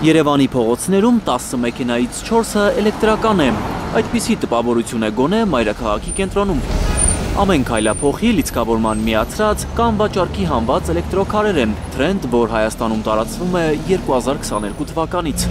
Երևանի փողոցներում 10 մեքենայից 4-ը էլեկտրական է։ Այդպիսի տպավորություն է գոնե մայրաքաղաքի կենտրոնում։ Ամեն քայլափոխի լիցքավորման միացրած կամ վաճառքի հանված էլեկտրոքարեր են, թրենդ, որ Հայաստանում տարածվում է 2022 թվականից։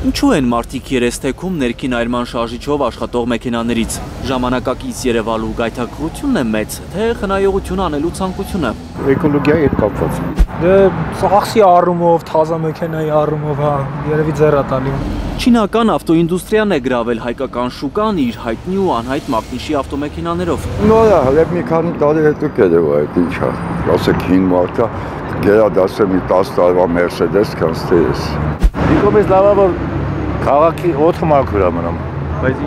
Ինչու են մարդիկ երեսթեքում ներքին այրման շարժիչով աշխատող մեքենաներից։ Ժամանակակից Երևալու գայթակղությունն է մեծ, թե խնայողություն անելու ցանկությունը։ Էկոլոգիայի հետ կապված։ Դե ծախսի առումով, թազա մեքենայի առումով, երևի ձեռատալի։ Չինական ավտոինդուստրիան է գրավել հայկական շուկան իր հայտնի ու անհայտ մակնիշի ավտոմեքենաներով։ Նորա, հələ մի քանի տարի հետո կերեვა այդ ինչա։ Ասեք 5 մարդա գերադասը մի 10 տարվա Mercedes կանց թե ես։ Դիկոմից լավա որ քաղաքի օդը մաքուր է մնում։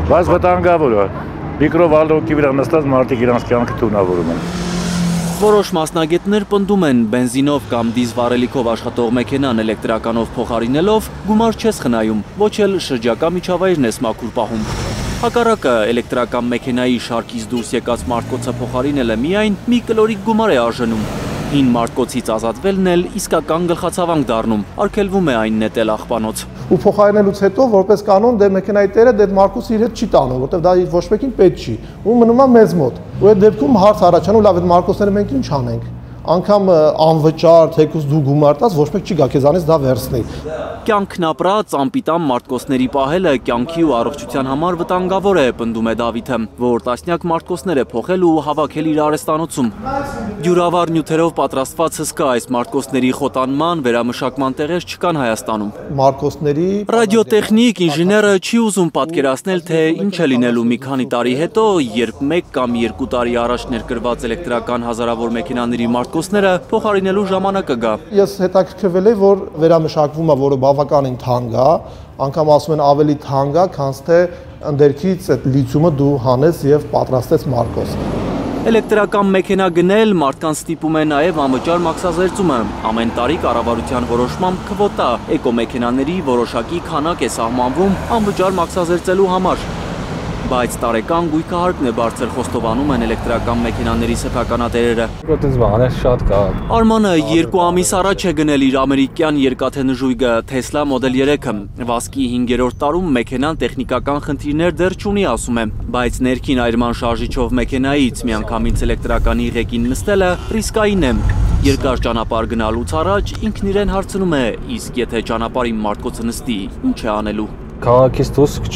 Բայց վտանգավոր է։ Միկրովալնոկի վրա նստած մարդիկ իրանց կյանքը թունավորում են։ Որոշ մասնագետներ պնդում են, բենզինով կամ դիզվառելիքով աշխատող մեքենան էլեկտրականով փոխարինելով գումար չես խնայում, ոչ էլ շրջակա միջավայրն ես մաքուր պահում։ Հակառակը էլեկտրական մեքենայի շարքից դուրս եկած մարտկոցը փոխարինելը միայն մի կլորիկ գումար է արժենում։ Հին մարտկոցից ազատվելն էլ իսկական գլխացավանք դառնում, արգելվում է այն նետել աղբանոց։ Ու փոխարինելուց հետո որպես կանոն դե մեքենայի տերը դե մարկոսը իր հետ չի տանում, որտեղ դա ոչ մեկին պետք չի։ Ու մնում է մեզ մոտ։ Ու այդ դեպքում հարց առաջանում, լավ այդ մարկոսները մենք ինչ անենք։ Անկամ անվճար, թեկուզ դու գումար տաս, ոչ մեկ չի գա քեզանից դա վերցնի։ Կյանքն ապրած անպիտան մարտկոսների պահելը կյանքի ու առողջության համար վտանգավոր է, պնդում է Դավիթը, որ տասնյակ մարտկոսներ է փոխել ու հավաքել իր արհեստանոցում։ Դյուրավառ նյութերով պատրաստված հսկա այս մարտկոսների խոտանման, վերամշակման տեղեր չկան Հայաստանում։ Մարկոսների Ռադիոտեխնիկ ինժեները չի ուզում պատկերացնել, թե ինչ է լինելու մի քանի տարի հետո, երբ 1 կամ 2 տարի առաջ ներկրված էլեկտրական հազարավոր մեքենաների մարտկոսները փոխարինելու ժամանակը գա։ Ես հետաքրքրվել եմ, որ վերամշակվում է, որը բավականին թանկ է, անգամ ասում են ավելի թանկ է, քան թե ընդերքից այդ լիթիումը դու հանես եւ պատրաստես մարկոս։ Էլեկտրական մեքենա գնել մարդկանց ստիպում է նաև անվճար մաքսազերծումը։ Ամեն տարի կառավարության որոշմամբ քվոտա էկոմեքենաների որոշակի քանակ է սահմանվում անվճար մաքսազերծելու համար։ Բայց տարեկան գույքահարկն է բարձր խոստովանում են էլեկտրական մեքենաների սեփականատերերը։ Այդպես բաներ շատ կա։ Արմանը 2 ամիս առաջ է գնել իր ամերիկյան երկաթե նժույգը Tesla Model 3-ը։ Վազքի 5-րդ տարում մեքենան տեխնիկական խնդիրներ դեռ չունի, ասում է, բայց ներքին այրման շարժիչով մեքենայից միանգամից էլեկտրականի ղեկին նստելը ռիսկային է։ Երկար ճանապարհ գնալուց առաջ ինքն իրեն հարցնում է, իսկ եթե ճանապարհին մարտկոցը նստի, ինչ է անելու։ Քաղաքից դուրս քիչ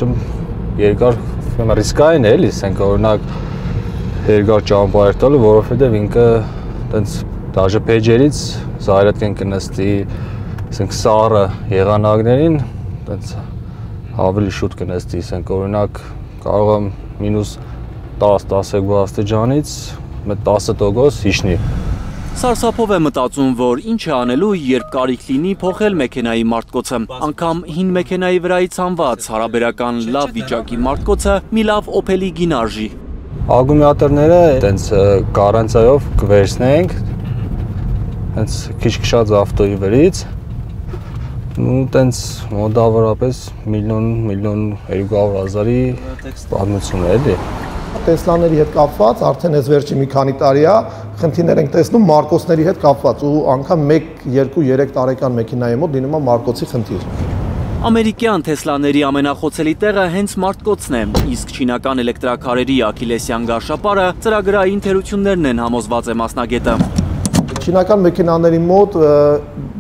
երկար ռիսկային է, էլի, ասենք օրինակ երկար ճանապարհ տալու, որովհետև ինքը տենց դաժե փեջերից զայրատկեն կնստի, ասենք սառը եղանակներին, տենց ավելի շուտ կնստի, ասենք օրինակ կարող եմ -10-12 աստիճանից 10% հիշնի։ Սարսափով է մտածում, որ ինչ է անելու, երբ կարիք լինի փոխել մեքենայի մարտկոցը։ Անգամ հին մեքենայի վրայից հանված հարաբերական լավ վիճակի մարտկոցը մի լավ Opel-ի գին արժի։ Ակումուլյատորները տենց կարանցիայով կվերցնենք, հենց քիչ քշած ավտոյի վրից, ու տենց մոտավորապես 1,200,000-ի պատմություն է, էլի։ Տեսլաների հետ կապված արդեն այս վերջի մի քանի տարի է խնդիրներ ենք տեսնում մարկոսների հետ կապված ու անգամ 1, 2, 3 տարեկան մեքենայի մոտ լինում է մարկոսի խնդիր։ Ամերիկյան Տեսլաների ամենախոցելի տեղը հենց մարտկոցն է, իսկ չինական էլեկտրաքարերի աքիլեսյան գարշապարը ծրագրային թերություններն են, համոզված է մասնագետը։ Չինական մեքենաների մոտ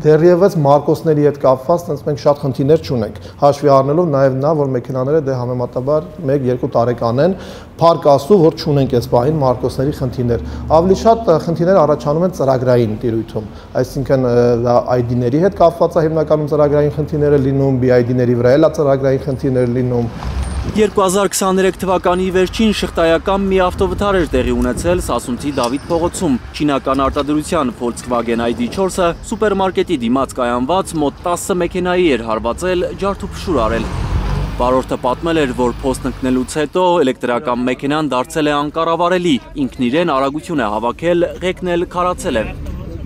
դեռևս մարկոսների հետ կապված տենց մենք շատ խնդիրներ չունենք։ Հաշվի առնելով նաև նա, որ մեքենաները դե համեմատաբար 1-2 տարեկան են, փառք Աստծո, որ չունենք այս պահին մարկոսների խնդիրներ։ Ավելի շատ խնդիրներ առաջանում են ծրագրային տիրույթում, այսինքն ID-ների հետ կապված է հիմնականում ծրագրային խնդիրները լինում, BID-ների վրա էլ է ծրագրային խնդիրներ լինում։ 2023 թվականի վերջին շղթայական մի ավտովթար էր տեղի ունեցել Սասունցի Դավիթ փողոցում։ Չինական արտադրության Volkswagen ID4-ը սուպերմարկետի դիմաց կայանված մոտ 10 մեքենայի էր հարվածել, ջարդուփշուր արել։ Վարորդը պատմել էր, որ փոստ ընկնելուց հետո էլեկտրական մեքենան դարձել է անկառավարելի, ինքն իրեն արագություն է հավաքել, ղեկն էլ քարացել է։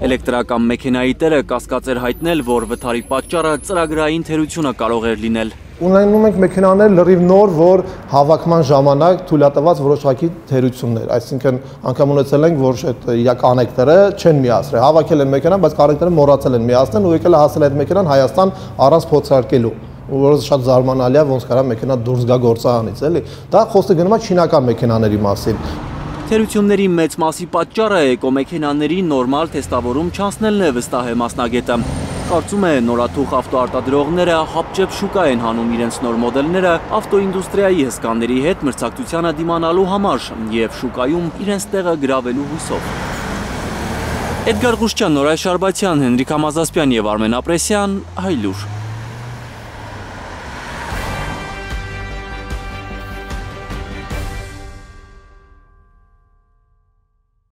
Էլեկտրական մեքենայի տերը կասկած էր հայտնել, որ վթարի պատճառը ծրագրային թերությունը կարող էր լինել։ Ունենում ենք մեքենաներ լրիվ նոր, որ հավաքման ժամանակ թույլատված որոշակի թերություններ, այսինքն անգամ ունեցել ենք, որ այդ իր կոնեկտորը չեն միացրել, հավաքել են մեքենան, բայց կոնեկտորը մոռացել են միացնել ու եկել է հասել այդ մեքենան Հայաստան առանց փոխարկելու, որը շատ զարմանալի է, ոնց կարա մեքենա դուրս գա գործարանից, էլի։ Դա խոսքը գնում է չինական մեքենաների մասին։ Թերությունների մեծ մասի պատճառը էկոմեքենաների նորմալ թեստավորում չանցնելն է, վստահ է մասնագետը։ Կարծում է նորաթուխ ավտոարտադրողները հապճեպ շուկա են հանում իրենց նոր մոդելները ավտոինդուստրիայի հսկաների հետ մրցակցությանը դիմանալու համար և շուկայում իրենց տեղը գրավելու հույսով։ Էդգար Ղուշչյան, Նորայր Շարբաթյան, Հենրիկ Համազասպյան և Արմեն Ապրեսյան, Հայլուր։